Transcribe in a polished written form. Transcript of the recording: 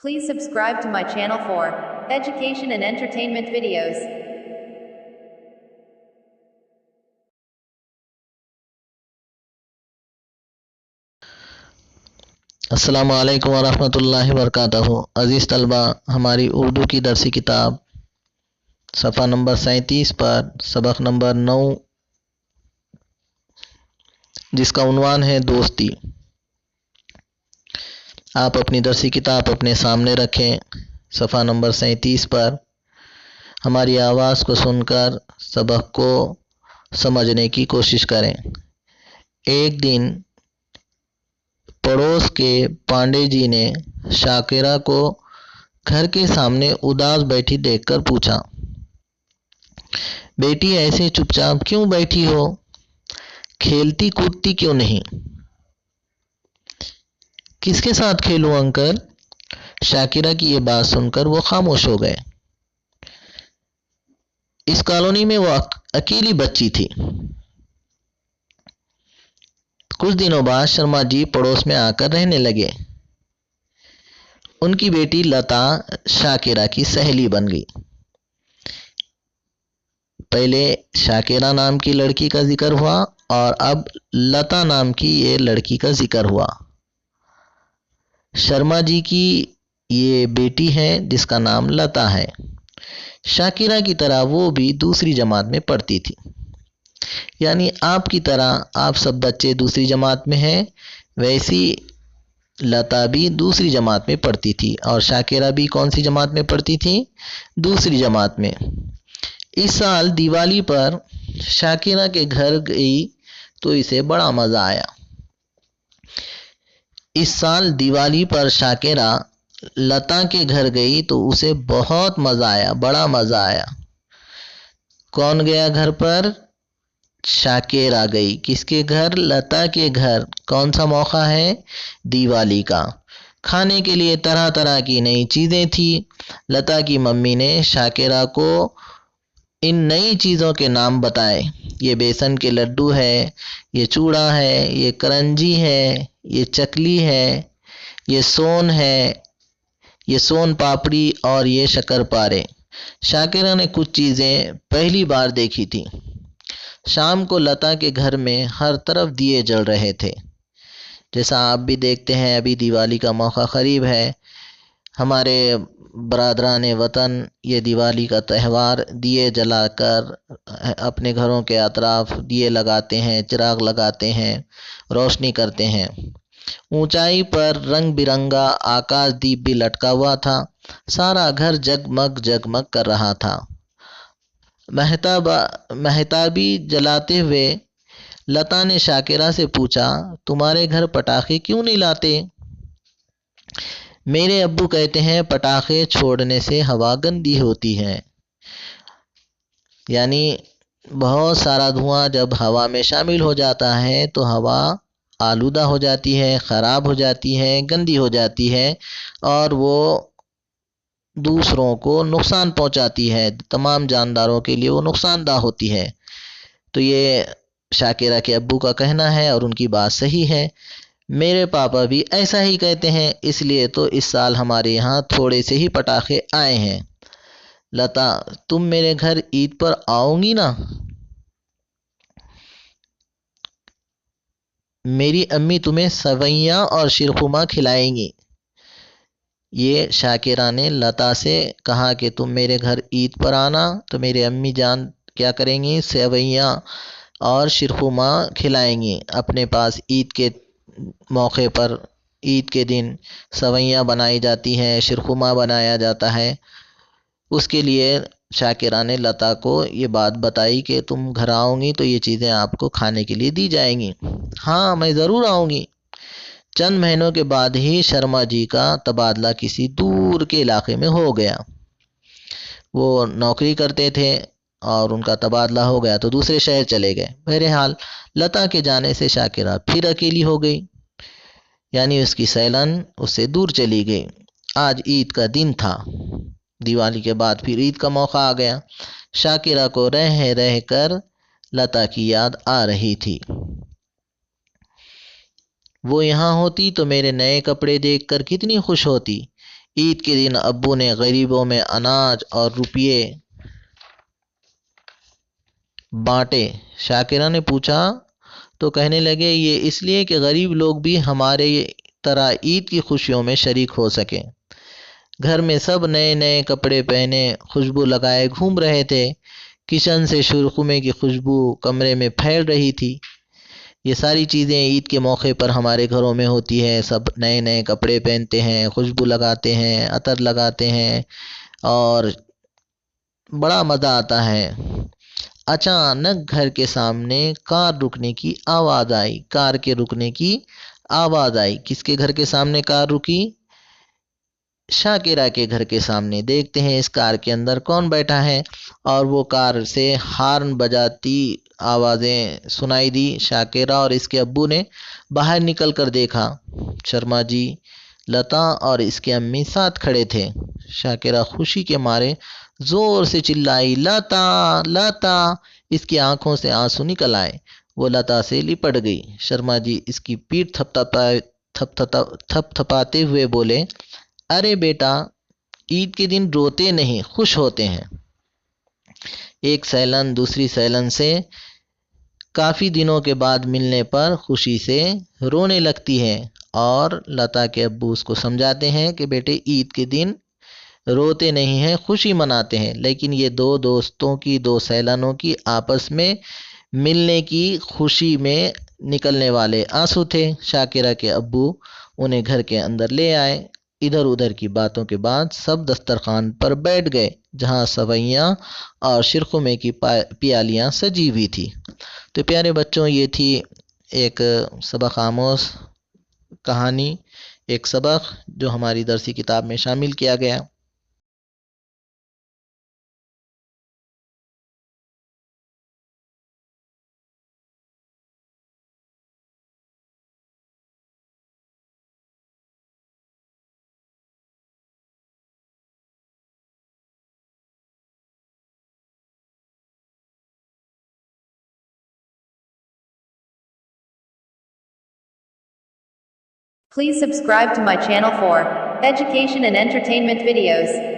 Please subscribe to my channel for education and entertainment videos. अस्सलामु अलैकुम वरहमतुल्लाहि वबरकातुहू। अज़ीज़ तलबा, हमारी उर्दू की दरसी किताब सफ़ा नंबर 37 पर सबक नंबर 9 जिसका उन्वान है दोस्ती। आप अपनी दरसी किताब अपने सामने रखें। सफ़ा नंबर 37 पर हमारी आवाज़ को सुनकर सबक को समझने की कोशिश करें। एक दिन पड़ोस के पांडे जी ने शाकिरा को घर के सामने उदास बैठी देखकर पूछा, बेटी ऐसे चुपचाप क्यों बैठी हो? खेलती कूदती क्यों नहीं? किसके साथ खेलूं अंकल? शाकिरा की ये बात सुनकर वो खामोश हो गए। इस कॉलोनी में वो अकेली बच्ची थी। कुछ दिनों बाद शर्मा जी पड़ोस में आकर रहने लगे। उनकी बेटी लता शाकिरा की सहेली बन गई। पहले शाकिरा नाम की लड़की का जिक्र हुआ और अब लता नाम की ये लड़की का जिक्र हुआ। शर्मा जी की ये बेटी है जिसका नाम लता है। शाकिरा की तरह वो भी दूसरी जमात में पढ़ती थी। यानी आपकी तरह आप सब बच्चे दूसरी जमात में हैं, वैसी लता भी दूसरी जमात में पढ़ती थी। और शाकिरा भी कौन सी जमात में पढ़ती थी? दूसरी जमात में। इस साल दिवाली पर शाकिरा के घर गई तो इसे बड़ा मज़ा आया। इस साल दिवाली पर शाकिरा लता के घर गई तो उसे बहुत मज़ा आया, बड़ा मज़ा आया। कौन गया घर पर? शाकिरा गई। किसके घर? लता के घर। कौन सा मौका है? दिवाली का। खाने के लिए तरह तरह की नई चीज़ें थी। लता की मम्मी ने शाकिरा को इन नई चीज़ों के नाम बताए। ये बेसन के लड्डू है, ये चूड़ा है, ये करंजी है, ये चकली है, ये सोन है, ये सोन पापड़ी और ये शक्करपारे। शाकिरा ने कुछ चीज़ें पहली बार देखी थी। शाम को लता के घर में हर तरफ दिए जल रहे थे। जैसा आप भी देखते हैं, अभी दिवाली का मौका करीब है। हमारे बरादरान वतन ये दिवाली का त्यौहार दिए जलाकर अपने घरों के अतराफ दिए लगाते हैं, चिराग लगाते हैं, रोशनी करते हैं। ऊंचाई पर रंग बिरंगा आकाश दीप भी लटका हुआ था। सारा घर जगमग जगमग कर रहा था। महताबी जलाते हुए लता ने शाकिरा से पूछा, तुम्हारे घर पटाखे क्यों नहीं लाते? मेरे अब्बू कहते हैं पटाखे छोड़ने से हवा गंदी होती है। यानी बहुत सारा धुआं जब हवा में शामिल हो जाता है तो हवा आलूदा हो जाती है, ख़राब हो जाती है, गंदी हो जाती है और वो दूसरों को नुकसान पहुंचाती है। तमाम जानदारों के लिए वो नुकसानदा होती है। तो ये शाकिरा के अब्बू का कहना है और उनकी बात सही है। मेरे पापा भी ऐसा ही कहते हैं, इसलिए तो इस साल हमारे यहाँ थोड़े से ही पटाखे आए हैं। लता, तुम मेरे घर ईद पर आओगी ना? मेरी अम्मी तुम्हें सवैयाँ और शिरखुमा खिलाएंगी। ये शाकिरा ने लता से कहा कि तुम मेरे घर ईद पर आना तो मेरे अम्मी जान क्या करेंगी? सेवैयाँ और शिरखुमा खिलाएंगी। अपने पास ईद के मौके पर ईद के दिन सेवैयाँ बनाई जाती हैं, शिरखुमा बनाया जाता है। उसके लिए शाकिरा ने लता को ये बात बताई कि तुम घर आओगी तो ये चीज़ें आपको खाने के लिए दी जाएंगी। हाँ, मैं ज़रूर आऊँगी। चंद महीनों के बाद ही शर्मा जी का तबादला किसी दूर के इलाके में हो गया। वो नौकरी करते थे और उनका तबादला हो गया तो दूसरे शहर चले गए। बहरहाल लता के जाने से शाकिरा फिर अकेली हो गई, यानी उसकी सैलन उससे दूर चली गई। आज ईद का दिन था। दिवाली के बाद फिर ईद का मौका आ गया। शाकिरा को रह रह कर लता की याद आ रही थी। वो यहाँ होती तो मेरे नए कपड़े देखकर कितनी खुश होती। عید کے دن ابو نے غریبوں میں اناج اور روپیے بانٹے۔ شاکرہ نے پوچھا تو کہنے لگے یہ اس لیے کہ غریب لوگ بھی ہمارے طرح عید کی خوشیوں میں شریک ہو سکیں۔ گھر میں سب نئے نئے کپڑے پہنے خوشبو لگائے گھوم رہے تھے۔ کچن سے شیرخرمے کی خوشبو کمرے میں پھیل رہی تھی۔ یہ ساری چیزیں عید کے موقع پر ہمارے گھروں میں ہوتی ہے۔ سب نئے نئے کپڑے پہنتے ہیں، خوشبو لگاتے ہیں، عطر لگاتے ہیں اور بڑا مزہ آتا ہے۔ اچانک گھر کے سامنے کار رکنے کی آواز آئی۔ کار کے رکنے کی آواز آئی۔ کس کے گھر کے سامنے کار رکی؟ شاکرہ کے گھر کے سامنے۔ دیکھتے ہیں اس کار کے اندر کون بیٹھا ہے، اور وہ کار سے ہارن بجاتی آوازیں سنائی دی۔ شاکرہ اور اس کے ابو نے باہر نکل کر دیکھا۔ شرما جی، لتا اور اس کے امی ساتھ کھڑے تھے۔ شاکرہ خوشی کے مارے زور سے چلائی، لتا لتا! اس کی آنکھوں سے آنسو نکل آئے۔ وہ لتا سے لپٹ گئی۔ شرما جی اس کی پیٹھ تھپ تھپاتے ہوئے بولے، ارے بیٹا، عید کے دن روتے نہیں، خوش ہوتے ہیں۔ ایک سیلن دوسری سیلن سے کافی دنوں کے بعد ملنے پر خوشی سے رونے لگتی ہے، اور لتا کے ابو اس کو سمجھاتے ہیں کہ بیٹے عید کے دن روتے نہیں ہیں، خوشی مناتے ہیں۔ لیکن یہ دو دوستوں کی، دو سیلانوں کی آپس میں ملنے کی خوشی میں نکلنے والے آنسو تھے۔ شاکرہ کے ابو انہیں گھر کے اندر لے آئے۔ ادھر ادھر کی باتوں کے بعد سب دسترخوان پر بیٹھ گئے، جہاں سوئیاں اور شیرخرمے کی پیالیاں سجی ہوئی تھی۔ تو پیارے بچوں، یہ تھی ایک سبق آموز کہانی، ایک سبق جو ہماری درسی کتاب میں شامل کیا گیا۔ Please subscribe to my channel for education and entertainment videos.